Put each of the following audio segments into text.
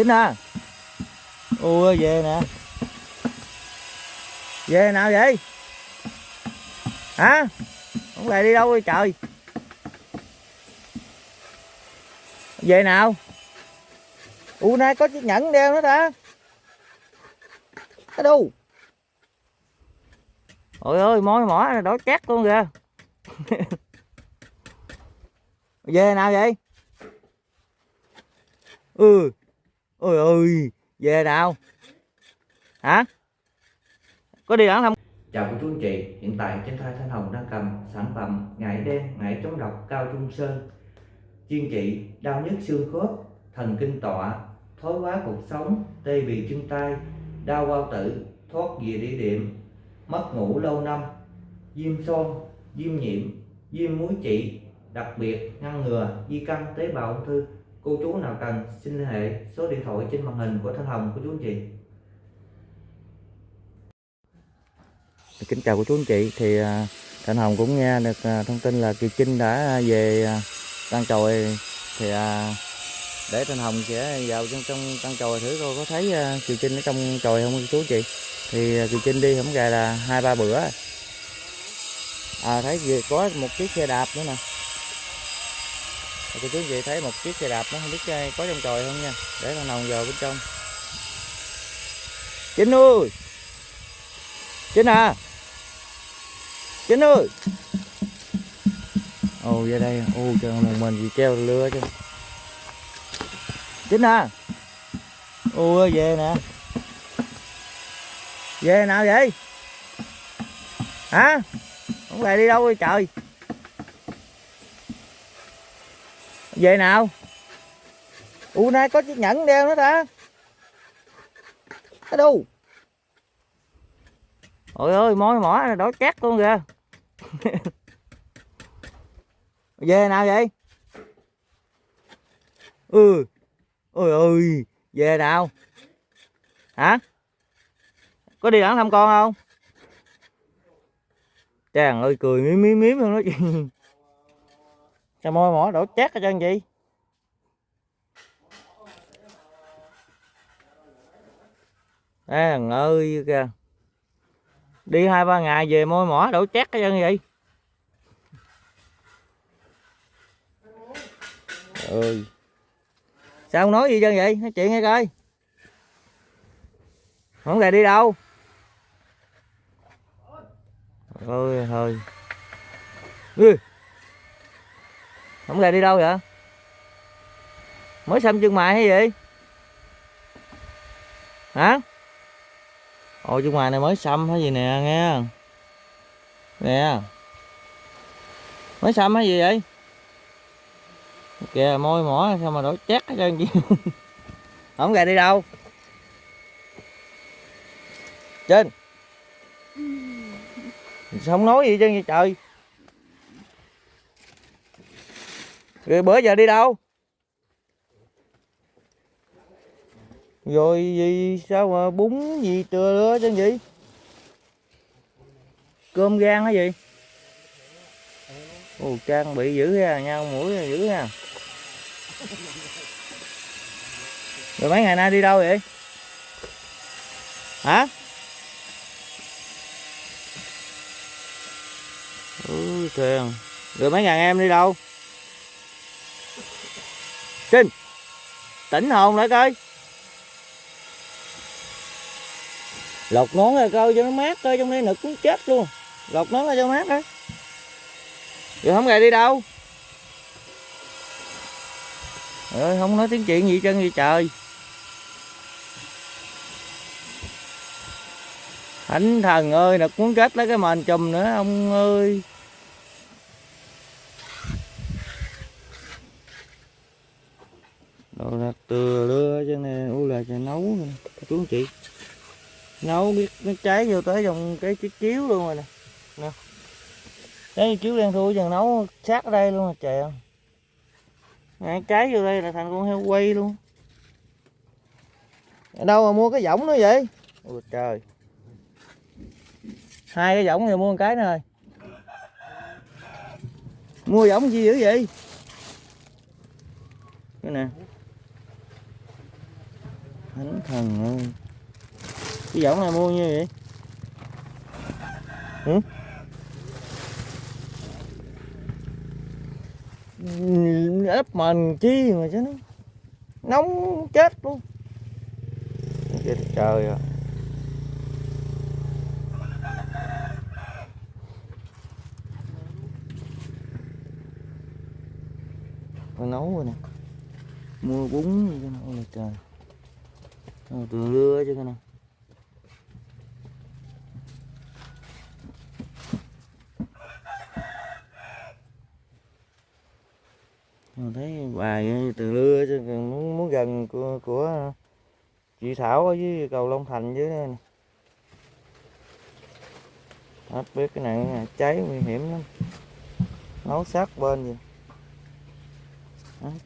Chính à. Ui về nè. Về nào vậy? Hả? Không lại đi đâu vậy trời? Về nào? Nay có chiếc nhẫn đeo nữa ta. Cái đu. Ôi ơi mỏi mỏ đổ chét luôn kìa. Về nào vậy? Ôi ơi, về nào? Hả? Có đi đẳng không? Chào cô chú anh chị, hiện tại trên tay Thanh Hồng đang cầm sản phẩm ngải đen, ngải chống độc cao Trung Sơn, chuyên trị đau nhức xương khớp, thần kinh tọa, thoái hóa cột sống, tê bì chân tay, đau bao tử, thoát vị đĩa đệm, mất ngủ lâu năm, viêm xoang, viêm nhiễm, viêm muối trị, đặc biệt ngăn ngừa di căn tế bào ung thư. Cô chú nào cần xin liên hệ số điện thoại trên màn hình của Thanh Hồng của chú anh chị. Kính chào cô chú anh chị, thì Thanh Hồng cũng nghe được thông tin là Kiều Trinh đã về Tân Chồi, thì để Thanh Hồng sẽ vào trong Tân Chồi thử coi có thấy Kiều Trinh ở trong chồi không cô chú anh chị. Thì Kiều Trinh đi không gà là 2-3 bữa, thấy gì có một chiếc xe đạp nữa nè. Cô chú anh chị thấy một chiếc xe đạp nó không biết có trong chồi không nha, để Thanh Hồng vào bên trong. Trinh ơi, Trinh à, Trinh ơi. Ồ ra đây, trời mình gì treo lưa chứ. Chính à. Về nè. Về nào vậy? Hả? Không lại đi đâu vậy trời? Về nào? Nay có chiếc nhẫn đeo nữa ta. Cái đu. Ôi ơi mỏi mỏ đổ chét luôn kìa. Về nào vậy? Ôi ơi, về nào? Hả? Có đi đẳng thăm con không? Chàng ơi cười miếm luôn đó chị. Sao môi mỏ đổ chét hết trơn vậy? Ơi kìa. Đi 2-3 ngày về môi mỏ đổ chét hết trơn vậy? Sao không nói gì trơn vậy? Nói chuyện nghe coi. Không lại đi đâu? Ôi thôi. Không lại đi đâu vậy? Mới xăm chân mày hay gì? Hả? Chân mày này mới xăm hay gì nè nghe. Nè. Mới xăm hay gì vậy? Kìa môi mỏ sao mà đổ chét hết trơn vậy? Không lại đi đâu? Trên. Sao không nói gì trơn vậy trời? Rồi bữa giờ đi đâu? Rồi gì sao mà bún gì trưa nữa chứ gì? Cơm gan hay gì? Trang bị dữ ha, nhau mũi dữ ha. Rồi mấy ngày nay đi đâu vậy? Hả? Thuyền. Rồi mấy ngày em đi đâu? Trinh, tỉnh hồn lại coi. Lột nón ra coi cho nó mát coi, trong đây nực cũng chết luôn. Lột nón ra cho mát đó. Rồi không ngày đi đâu? Rồi không nói tiếng chuyện gì chân gì trời. Thánh thần ơi, nực muốn chết lấy cái mền chùm nữa ông ơi. Đồ đặt từa lưa cho nè, là cho nấu nè, chú anh chị. Nấu biết nó cháy vô tới trong cái chiếu luôn rồi nè. Nè. Cái chiếu đen thui giờ nấu sát ở đây luôn rồi trời ơi. Nè, cháy vô đây là thành con heo quay luôn. Ở đâu mà mua cái võng nữa vậy? Ôi trời. 2 cái võng thì mua một cái nữa rồi. Mua võng gì dữ vậy? Cái nè. Thánh thần ơi. Cái võng này mua như vậy? Ừ? Ép mình chi mà chứ nó nóng chết luôn. Trời ơi. Nó nấu rồi nè. Mua bún gì cho nó là trời. Tường lưa chứ cái nào. Thấy bài từ lưa chứ muốn gần của chị Thảo ở với cầu Long Thành dưới đây nè. Hết biết cái này cháy nguy hiểm lắm, nấu sát bên vậy.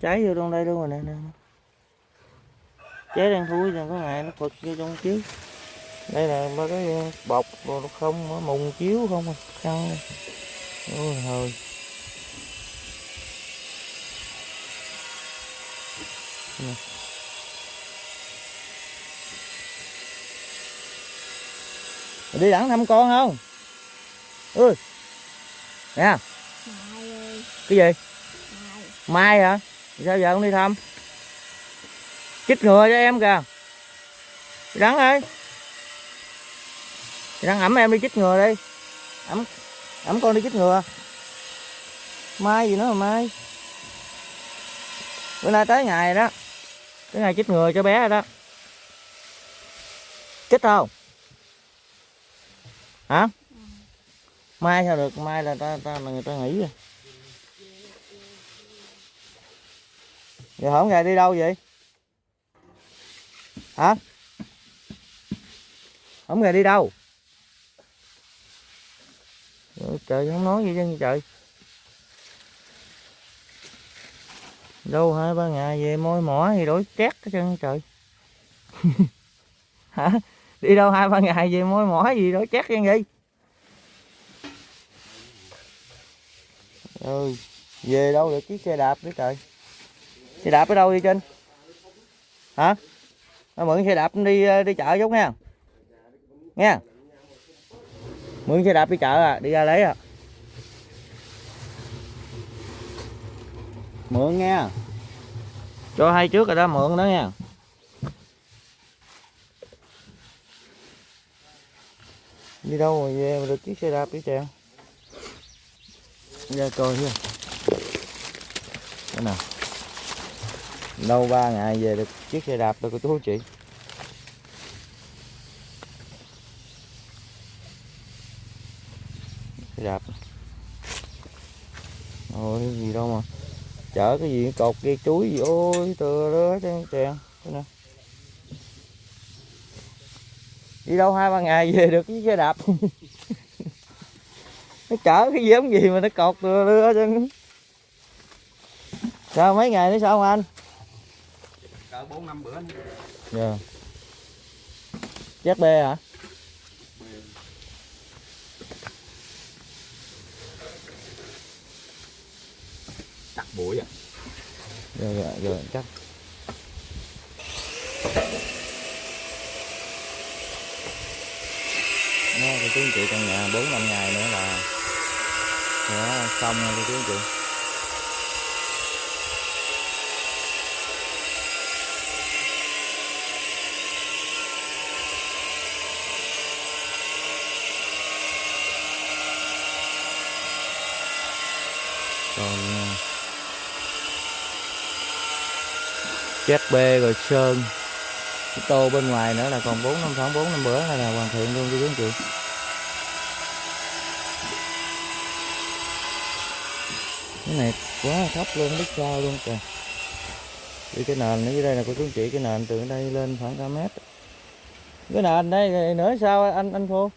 Cháy vô trong đây luôn rồi nè, cháy đang thui rồi, có ngày nó phật vô trong chiếu. Đây là ba cái bọc rồi không, mùng chiếu không à, căng đây. Ôi thôi. Đi đẳng thăm con không? Ơi. Nè. Cái gì? Mai hả? Sao giờ không đi thăm? Chích ngừa cho em kìa. Đắng ơi. Đắng ẩm em đi chích ngừa đi. Ẩm con đi chích ngừa. Mai gì nữa mà mai. Bữa nay tới ngày đó. Tới ngày chích ngừa cho bé rồi đó. Chích không? Hả? Mai sao được, mai là người ta nghỉ rồi. Giờ hổm ngày đi đâu vậy? Hả? Hổm ngày đi đâu? Trời không nói gì chứ trời. Đâu 2-3 ngày về môi mỏ thì đổi chét hết trơn trời. Hả? Đi đâu 2-3 ngày về môi mỏ gì đổi chét vậy gì? Ừ, về đâu được chiếc xe đạp nữa trời. Xe đạp ở đâu đi Trinh? Hả? Mượn xe đạp đi chợ giống nha. Nghe. Mượn xe đạp đi chợ à, đi ra lấy à. Mượn nha. Cho hai trước rồi đó, mượn đó nha. Đi đâu mà về mà được chiếc xe đạp đi chèo. Ra coi nha. Cái nào. Đâu 3 ngày về được chiếc xe đạp rồi cô chú chị. Xe đạp. Ôi cái gì đâu mà. Chở cái gì cột dây chuối gì ôi tựa đó chứ chèo. Cái nào. Đi đâu 2-3 ngày về được chiếc xe đạp. Nó chở cái giống gì mà nó cột đưa chân. Sao mấy ngày nữa sao không anh? Cỡ 4-5 bữa nữa. Dạ. ZB hả? Cắt bụi à? Rồi chắc. Nó thì chú anh chị trong nhà 4-5 ngày nữa là sẽ xong rồi chú anh chị. Còn ZB rồi sơn cái tô bên ngoài nữa là còn 4-5 bữa là hoàn thiện luôn chú anh chị. Cái này quá thấp luôn, biết sao luôn kìa. Đi cái nền ở dưới đây là cô chú anh chị, cái nền từ đây lên khoảng cả mét. Cái nền đây nữa sao anh Phô?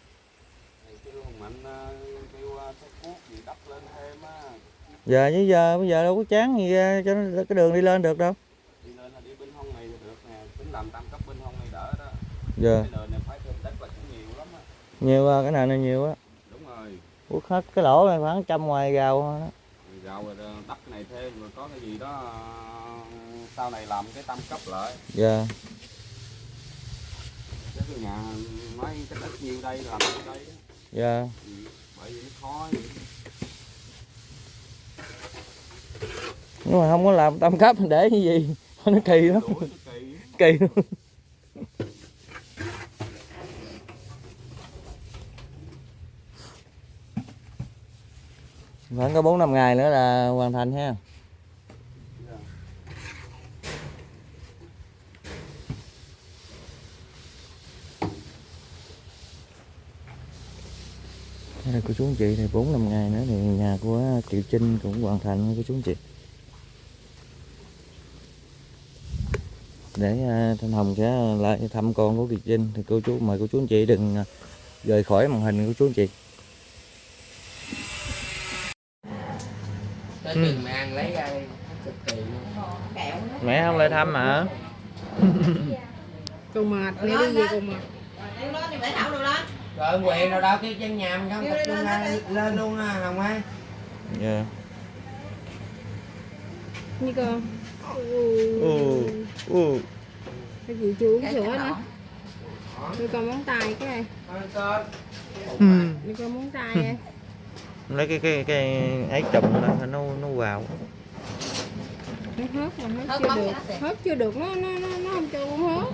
Giờ chứ bây giờ đâu có chán gì cho cái đường đi lên được đâu. Đi lên là đi bên hông này được nè, tính làm tam cấp bên hông này đỡ đó. Giờ. Cái nền này phải thêm đất là cũng nhiều lắm á. Nhiều cái nền này nhiều á. Đúng rồi. Uất hết cái lỗ này khoảng 100 ngoài gào thôi đó. Gào rồi đất này thêm rồi có cái gì đó sau này làm cái tam cấp lại. Dạ. cái nhà mấy cái đất nhiêu đây làm ở đây đó. Dạ. Bởi vì nó khó. Nhưng mà không có làm tam cấp để cái gì nó kỳ lắm. Kỳ luôn. Khoảng có 4-5 ngày nữa là hoàn thành ha. Đây cô chú anh chị, thì 4-5 ngày nữa thì nhà của Kiều Trinh cũng hoàn thành cô chú anh chị. Để Thanh Hồng sẽ lại thăm con của Kiều Trinh thì cô chú mời cô chú anh chị đừng rời khỏi màn hình cô chú anh chị. Tới chừng mẹ ăn lấy ra đi, cực kỳ luôn. Mẹ không lại thăm hả? Con mệt, mẹ đi về con mệt. Rồi quyền rồi đâu cái chân nhà mình không tập trung lên luôn á Hồng ơi. Dạ. Như con. Cái gì chưa uống sữa nữa. Như con móng tay cái này. Như con móng tay vậy. Lấy cái ấy trùm lên nó vào. Nó hớt mà hớt chưa được. Hớt chưa được, nó không cho con hớt.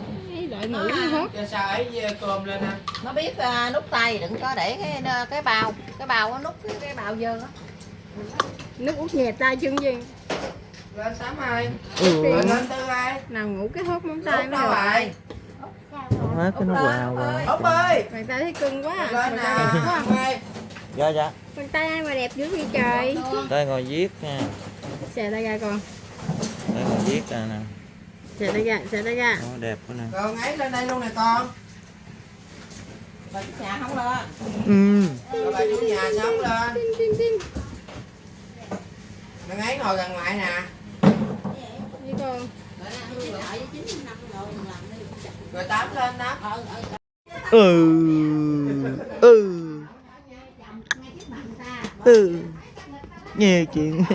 Đợi ngủ nó hớt. Cho sao ấy cơm lên anh. Nó biết nút tay đừng có để cái bào nó nút cái bào dơ đó. Nước út nhẹ tay chân gì. Lên 8 ơi. Lên 4 ơi. nào ngủ cái hớt móng tay nó đâu rồi. Hết cái nó vào rồi. Ốc ơi. Bàn tay thấy cưng quá. Lên nào. Hồng ơi. Dạ dạ. Bàn tay ai mà đẹp dữ vậy trời. Đây ngồi viết nha. Xè tay ra con. Đây ngồi viết nè nè. Xè tay ra, xè tay ra. Đẹp quá nè. Con ấy lên đây luôn nè con. Bà nhà không lên. Rồi bà chủ nhà sống lên. Tin. Đừng ấy ngồi gần ngoại nè. Với con. Rồi 8 lên đó. Nhiều chuyện.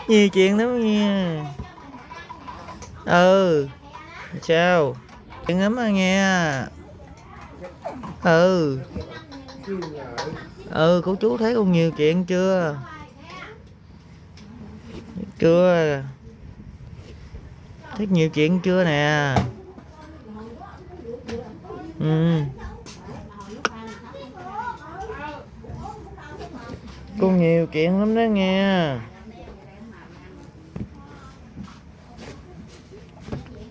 Nhiều chuyện lắm nha. Sao chuyện lắm à nghe. Cô chú thấy con nhiều chuyện chưa? Thấy nhiều chuyện chưa nè. Con nhiều chuyện lắm đó nghe.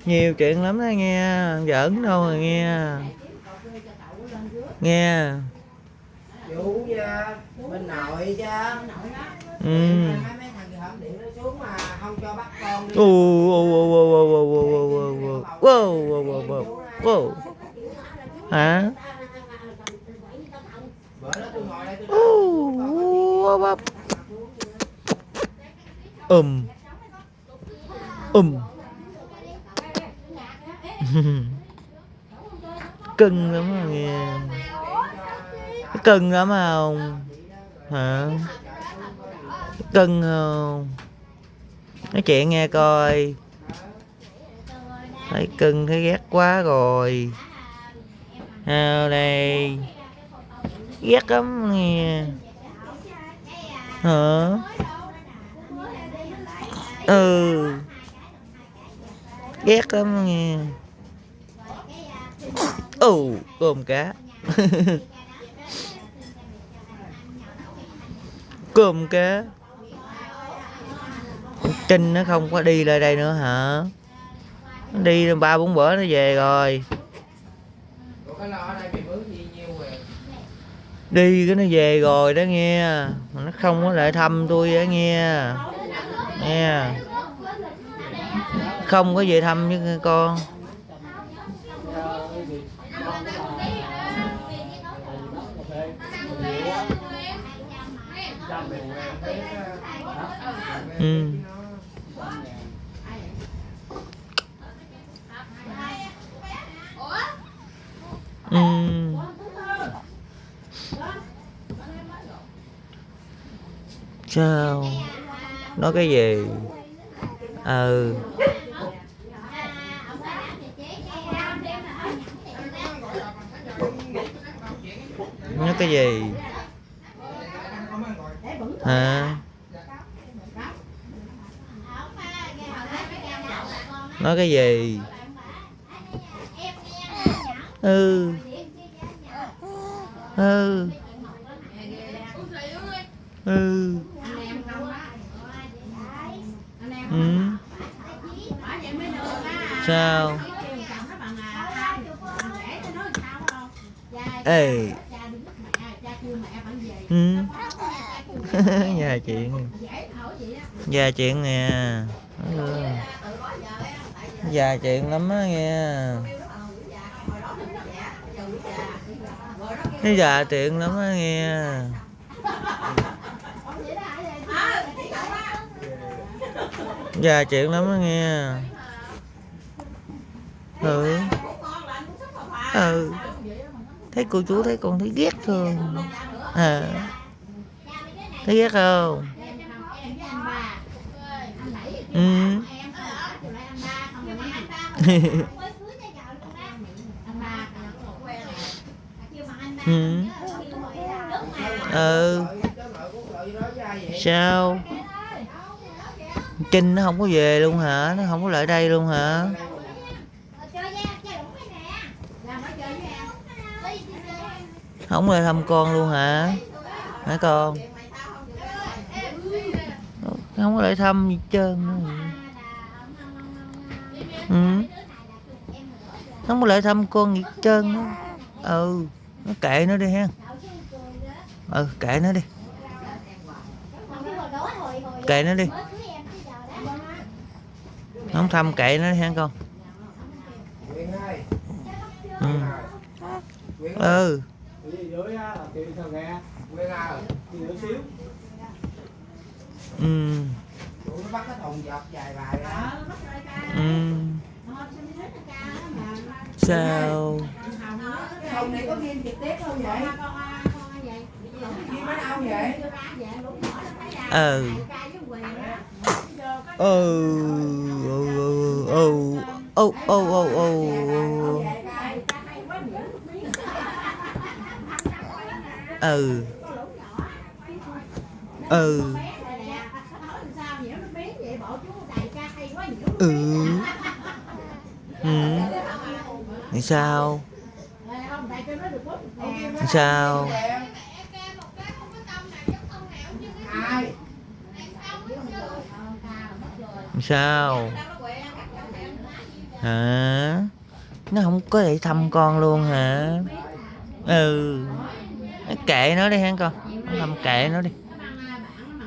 Nhiều chuyện lắm đó nghe. Giỡn đâu rồi nghe. Nghe. Chú chứ. Bên nội chứ. Mấy thằng kia hổng điện nó xuống mà không cho bắt con đi. Hả? Bữa đó tôi ngồi đây tôi Cưng lắm à nghe. Cưng lắm không? Hả? Cưng không? Nói chuyện nghe coi. Thấy cưng thấy ghét quá rồi. Nào đây. Ghét lắm nghe. Hả? Ghét lắm nghe. Cơm cá. Cơm cá. Trinh nó không có đi lại đây nữa hả? Nó đi 3-4 bữa nó về rồi. Đi cái nó về rồi đó nghe. Nó không có lại thăm tôi đó nghe. Nghe. Không có về thăm với con. Sao? Nói cái gì? cái gì? Hả? Nói cái gì? Ừ. Ừ. Ừ. Ừ. Sao? Ê. Ừ. Nhà chuyện. Nhà chuyện nè. Nhà chuyện lắm á nghe. Nó già chuyện lắm á nghe. Già chuyện lắm á nghe. Ừ. Ừ. Thấy cô chú thấy con thấy ghét không? À. Thấy ghét không? Ừ. Ừ. Ừ. Sao? Trinh nó không có về luôn hả? Nó không có lại đây luôn hả? Không lại thăm con luôn hả? Hả con? Không có lại thăm gì trơn nữa. Ừ. Không có lại thăm con gì trơn nữa. Ừ. Nó kệ nó đi ha. Ừ, kệ nó đi. Kệ nó đi. Không thăm kệ nó đi ha con. Ừ. Ừ. Ừ. Bắt cái thùng giọt dài bài ra. Ừ. Sao? Cái thùng này có ghi trực tiếp không vậy? Ghi ở đâu vậy? Ừ. Ừ. Ừ. Ừ. Ừ. Ừ. Ừ. Ừ. Ừ. Ừ. Sao? Sao? Sao? Hả? Nó không có để thăm con luôn hả? Ừ. Kệ nó đi ha con. Thăm kệ nó đi.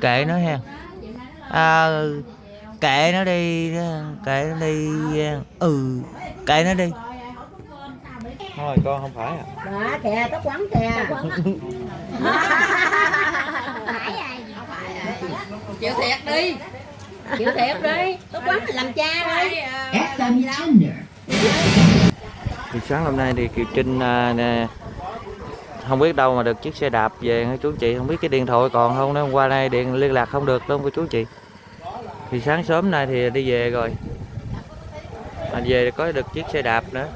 Kệ nó ha. À, kệ nó đi. Kệ nó đi. Ừ. Kệ nó đi. Thôi con không phải à. Đó kìa, tóc quắn kìa. Chịu thiệt đi. Chịu thiệt đi. Tóc quắn làm cha đi. Thì sáng hôm nay thì Kiều Trinh nè, không biết đâu mà được chiếc xe đạp về hả chú chị, không biết cái điện thoại còn không nữa, hôm qua nay điện liên lạc không được luôn cô chú chị. Thì sáng sớm nay thì đi về rồi, mà về có được chiếc xe đạp nữa.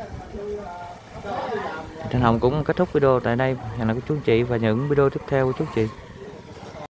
Thanh Hồng cũng kết thúc video tại đây, hẹn gặp các chú chị và những video tiếp theo của chú chị.